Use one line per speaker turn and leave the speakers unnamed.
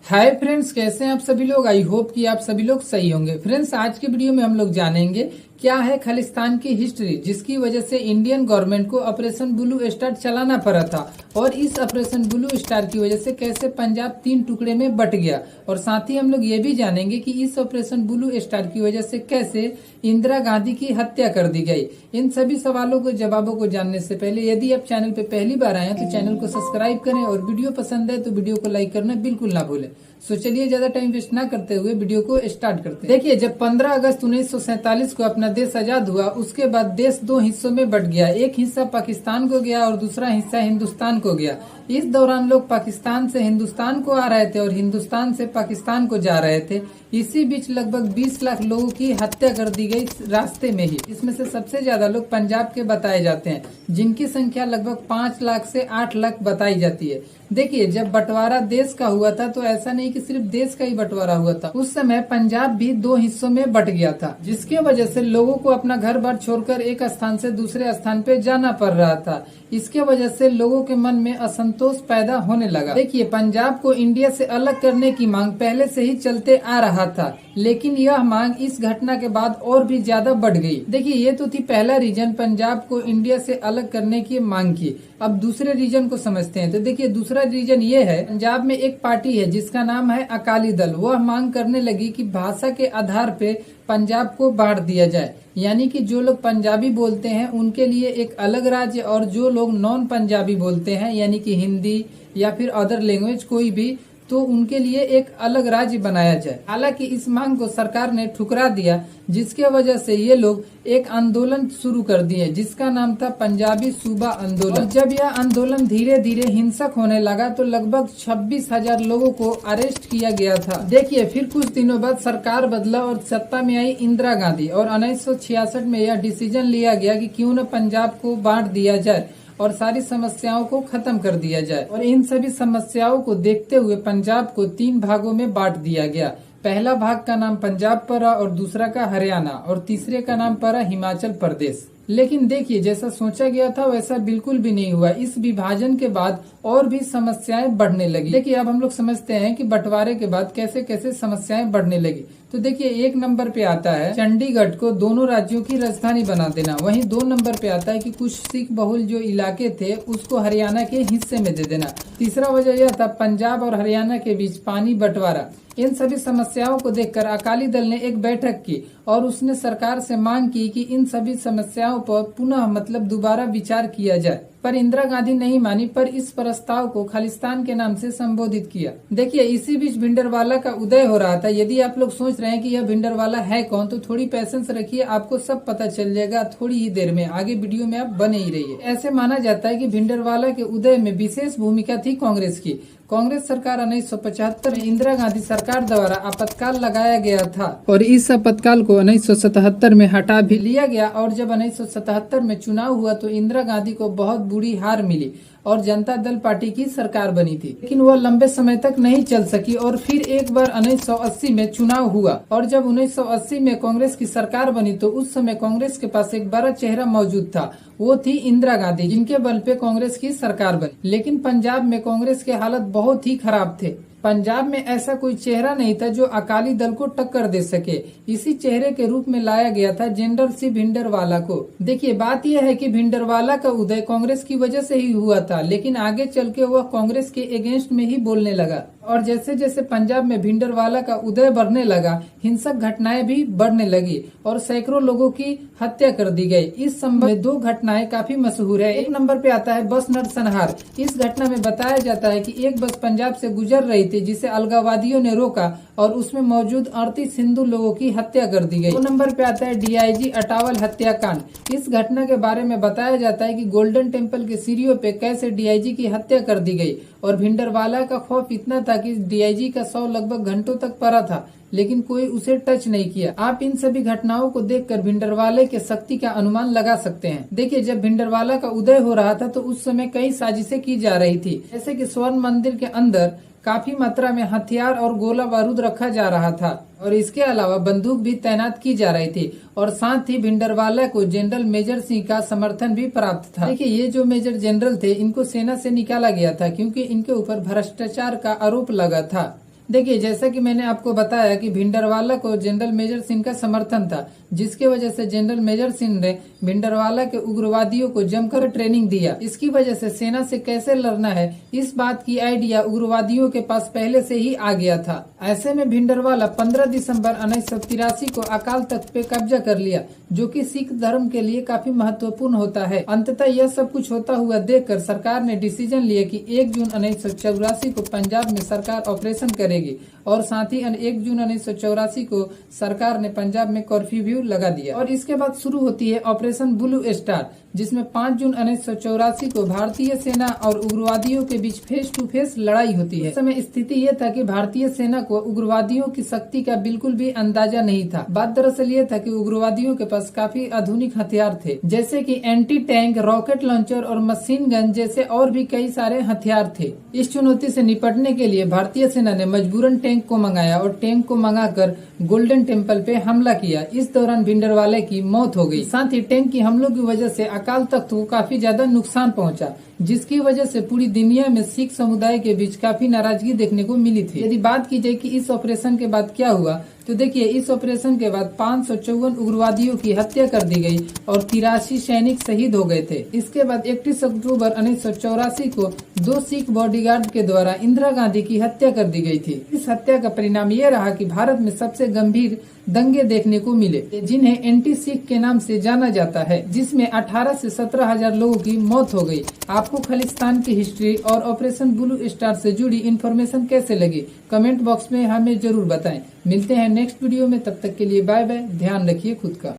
Hi friends, कैसे हैं आप सभी लोग। आई होप कि आप सभी लोग सही होंगे। फ्रेंड्स, आज के वीडियो में हम लोग जानेंगे क्या है खालिस्तान की हिस्ट्री, जिसकी वजह से इंडियन गवर्नमेंट को ऑपरेशन ब्लू स्टार चलाना पड़ा था। और इस ऑपरेशन ब्लू स्टार की वजह से कैसे पंजाब 3 टुकड़े में बट गया। और साथ ही हम लोग ये भी जानेंगे कि इस ऑपरेशन ब्लू स्टार की वजह से कैसे इंदिरा गांधी की हत्या कर दी गई। इन सभी सवालों को जवाबों को जानने से पहले यदि आप चैनल पे पहली बार आए हैं तो चैनल को सब्सक्राइब करें और वीडियो पसंद है तो वीडियो को लाइक करना बिल्कुल ना भूलें। सो चलिए ज्यादा टाइम वेस्ट ना करते हुए वीडियो को स्टार्ट करते हैं। देखिए, जब 15 अगस्त 1947 को अपना देश आजाद हुआ, उसके बाद देश 2 हिस्सों में बट गया। एक हिस्सा पाकिस्तान को गया और दूसरा हिस्सा हिंदुस्तान को गया। इस दौरान लोग पाकिस्तान से हिंदुस्तान को आ रहे थे और हिंदुस्तान से पाकिस्तान को जा रहे थे। इसी बीच लगभग 20 लाख लोगों की हत्या कर दी गई रास्ते में ही। इसमें से सबसे ज्यादा लोग पंजाब के बताए जाते हैं, जिनकी संख्या लगभग 5 लाख से 8 लाख बताई जाती है। देखिए, जब बंटवारा देश का हुआ था तो ऐसा नहीं कि सिर्फ देश का ही बंटवारा हुआ था। उस समय पंजाब भी 2 हिस्सों में बट गया था, जिसकी वजह से लोगों को अपना घर बार छोड़कर एक स्थान से दूसरे स्थान पे जाना पड़ रहा था। इसके वजह से लोगों के मन में असंतोष पैदा होने लगा। देखिए, पंजाब को इंडिया से अलग करने की मांग पहले से ही चलते आ रहा था, लेकिन यह मांग इस घटना के बाद और भी ज्यादा बढ़ गई। देखिए, ये तो थी पहला रीजन, पंजाब को इंडिया से अलग करने की मांग की। अब दूसरे रीजन को समझते हैं। तो देखिए, दूसरा रीजन ये है, पंजाब में एक पार्टी है जिसका नाम है अकाली दल। वह मांग करने लगी कि भाषा के आधार पे पंजाब को बांट दिया जाए, यानी कि जो लोग पंजाबी बोलते हैं उनके लिए एक अलग राज्य और जो लोग नॉन पंजाबी बोलते हैं यानी कि हिंदी या फिर अदर लैंग्वेज कोई भी, तो उनके लिए एक अलग राज्य बनाया जाए। हालांकि इस मांग को सरकार ने ठुकरा दिया, जिसके वजह से ये लोग एक आंदोलन शुरू कर दिए जिसका नाम था पंजाबी सूबा आंदोलन। और जब यह आंदोलन धीरे धीरे हिंसक होने लगा तो लगभग 26,000 लोगों को अरेस्ट किया गया था। देखिए, फिर कुछ दिनों बाद सरकार बदला और सत्ता में आई इंदिरा गांधी और 1966 में यह डिसीजन लिया गया कि क्यों न पंजाब को बांट दिया जाए और सारी समस्याओं को खत्म कर दिया जाए। और इन सभी समस्याओं को देखते हुए पंजाब को 3 भागों में बांट दिया गया। पहला भाग का नाम पंजाब पड़ा और दूसरा का हरियाणा और तीसरे का नाम पड़ा हिमाचल प्रदेश। लेकिन देखिए, जैसा सोचा गया था वैसा बिल्कुल भी नहीं हुआ। इस विभाजन के बाद और भी समस्याएं बढ़ने लगी। देखिए, अब हम लोग समझते हैं कि बंटवारे के बाद कैसे कैसे समस्याएं बढ़ने लगी। तो देखिए, 1 नंबर पे आता है चंडीगढ़ को दोनों राज्यों की राजधानी बना देना। वहीं 2 नंबर पे आता है कि कुछ सिख बहुल जो इलाके थे उसको हरियाणा के हिस्से में दे देना। तीसरा वजह यह था पंजाब और हरियाणा के बीच पानी बंटवारा। इन सभी समस्याओं को देखकर अकाली दल ने एक बैठक की और उसने सरकार से मांग की कि इन सभी समस्याओं पर पुनः दोबारा विचार किया जाए। पर इंदिरा गांधी नहीं मानी, पर इस प्रस्ताव को खालिस्तान के नाम से संबोधित किया। देखिए, इसी बीच भिंडरवाला का उदय हो रहा था। यदि आप लोग सोच रहे हैं कि यह भिंडरवाला है कौन, तो थोड़ी पैसेंस रखिए, आपको सब पता चल जाएगा थोड़ी ही देर में। आगे वीडियो में आप बने ही रहिए। ऐसे माना जाता है कि भिंडरवाला के उदय में विशेष भूमिका थी कांग्रेस की। कांग्रेस सरकार 1975 में इंदिरा गांधी सरकार द्वारा आपातकाल लगाया गया था और इस आपातकाल को 1977 में हटा भी लिया गया। और जब 1977 में चुनाव हुआ तो इंदिरा गांधी को बहुत बुरी हार मिली और जनता दल पार्टी की सरकार बनी थी, लेकिन वह लंबे समय तक नहीं चल सकी। और फिर एक बार 1980 में चुनाव हुआ और जब 1980 में कांग्रेस की सरकार बनी तो उस समय कांग्रेस के पास एक बड़ा चेहरा मौजूद था, वो थी इंदिरा गांधी, जिनके बल पे कांग्रेस की सरकार बनी। लेकिन पंजाब में कांग्रेस के हालत बहुत ही खराब थे। पंजाब में ऐसा कोई चेहरा नहीं था जो अकाली दल को टक्कर दे सके। इसी चेहरे के रूप में लाया गया था जनरल सी भिंडरवाला को। देखिए, बात यह है कि भिंडरवाला का उदय कांग्रेस की वजह से ही हुआ था, लेकिन आगे चल के वह कांग्रेस के अगेंस्ट में ही बोलने लगा। और जैसे जैसे पंजाब में भिंडरवाला का उदय बढ़ने लगा, हिंसक घटनाएं भी बढ़ने लगी और सैकड़ों लोगों की हत्या कर दी गई। इस संबंध में 2 घटनाएं काफी मशहूर है। 1 नंबर पे आता है बस नरसंहार। इस घटना में बताया जाता है कि एक बस पंजाब से गुजर रही थी जिसे अलगाववादियों ने रोका और उसमें मौजूद 38 हिंदू लोगों की हत्या कर दी गई। 2 नंबर पे आता है डीआईजी अटावल हत्याकांड। इस घटना के बारे में बताया जाता है कि गोल्डन टेम्पल के सीढ़ियों पे कैसे डीआईजी की हत्या कर दी गई और भिंडरवाला का खौफ इतना था कि डीआईजी का शव लगभग घंटों तक पड़ा था, लेकिन कोई उसे टच नहीं किया। आप इन सभी घटनाओं को देखकर भिंडरवाले के शक्ति का अनुमान लगा सकते हैं। देखिए, जब भिंडरवाला का उदय हो रहा था तो उस समय कई साजिशें की जा रही थी, जैसे कि स्वर्ण मंदिर के अंदर काफी मात्रा में हथियार और गोला बारूद रखा जा रहा था और इसके अलावा बंदूक भी तैनात की जा रही थी। और साथ ही भिंडरवाला को जनरल मेजर सिंह का समर्थन भी प्राप्त था। देखिए, ये जो मेजर जनरल थे इनको सेना से निकाला गया था क्योंकि इनके ऊपर भ्रष्टाचार का आरोप लगा था। देखिए, जैसा कि मैंने आपको बताया कि भिंडरवाला को जनरल मेजर सिंह का समर्थन था, जिसके वजह से जनरल मेजर सिंह ने भिंडरवाला के उग्रवादियों को जमकर ट्रेनिंग दिया। इसकी वजह से सेना से कैसे लड़ना है, इस बात की आइडिया उग्रवादियों के पास पहले से ही आ गया था। ऐसे में भिंडरवाला 15 दिसंबर 1983 को अकाल तख्त पे कब्जा कर लिया, जो कि सिख धर्म के लिए काफी महत्वपूर्ण होता है। अंततः यह सब कुछ होता हुआ देखकर सरकार ने डिसीजन लिया कि 1 जून 1984 को पंजाब में सरकार ऑपरेशन करेगी और साथ ही 1 जून 1984 को सरकार ने पंजाब में कर्फ्यू भी लगा दिया। और इसके बाद शुरू होती है ऑपरेशन ब्लू स्टार, जिसमें 5 जून 1984 को भारतीय सेना और उग्रवादियों के बीच फेस टू फेस लड़ाई होती है। उस समय स्थिति यह था कि भारतीय सेना को उग्रवादियों की शक्ति का बिल्कुल भी अंदाजा नहीं था। बात दरअसल ये था कि उग्रवादियों के पास काफी आधुनिक हथियार थे, जैसे कि एंटी टैंक, रॉकेट लॉन्चर और मशीन गन जैसे और भी कई सारे हथियार थे। इस चुनौती से निपटने के लिए भारतीय सेना ने मजबूरन टैंक को मंगाया और टैंक को मंगाकर गोल्डन टेम्पल पे हमला किया। इस दौरान भिंडरवाले की मौत हो गई। साथ ही टैंक की हमलों की वजह से अकाल तख्त को काफी ज्यादा नुकसान पहुंचा, जिसकी वजह से पूरी दुनिया में सिख समुदाय के बीच काफी नाराजगी देखने को मिली थी। यदि बात की जाए कि इस ऑपरेशन के बाद क्या हुआ, तो देखिए, इस ऑपरेशन के बाद 554 उग्रवादियों की हत्या कर दी गई और 83 सैनिक शहीद हो गए थे। इसके बाद 31 अक्टूबर 1984 को 2 सिख बॉडीगार्ड के द्वारा इंदिरा गांधी की हत्या कर दी गई थी। इस हत्या का परिणाम ये रहा कि भारत में सबसे गंभीर दंगे देखने को मिले, जिन्हें एंटी सिख के नाम से जाना जाता है, जिसमें 18 से 17 हजार लोगों की मौत हो गई। आपको खालिस्तान की हिस्ट्री और ऑपरेशन ब्लू स्टार से जुड़ी इन्फॉर्मेशन कैसे लगी, कमेंट बॉक्स में हमें जरूर बताएं। मिलते हैं नेक्स्ट वीडियो में, तब तक के लिए बाय बाय। ध्यान रखिए खुद का।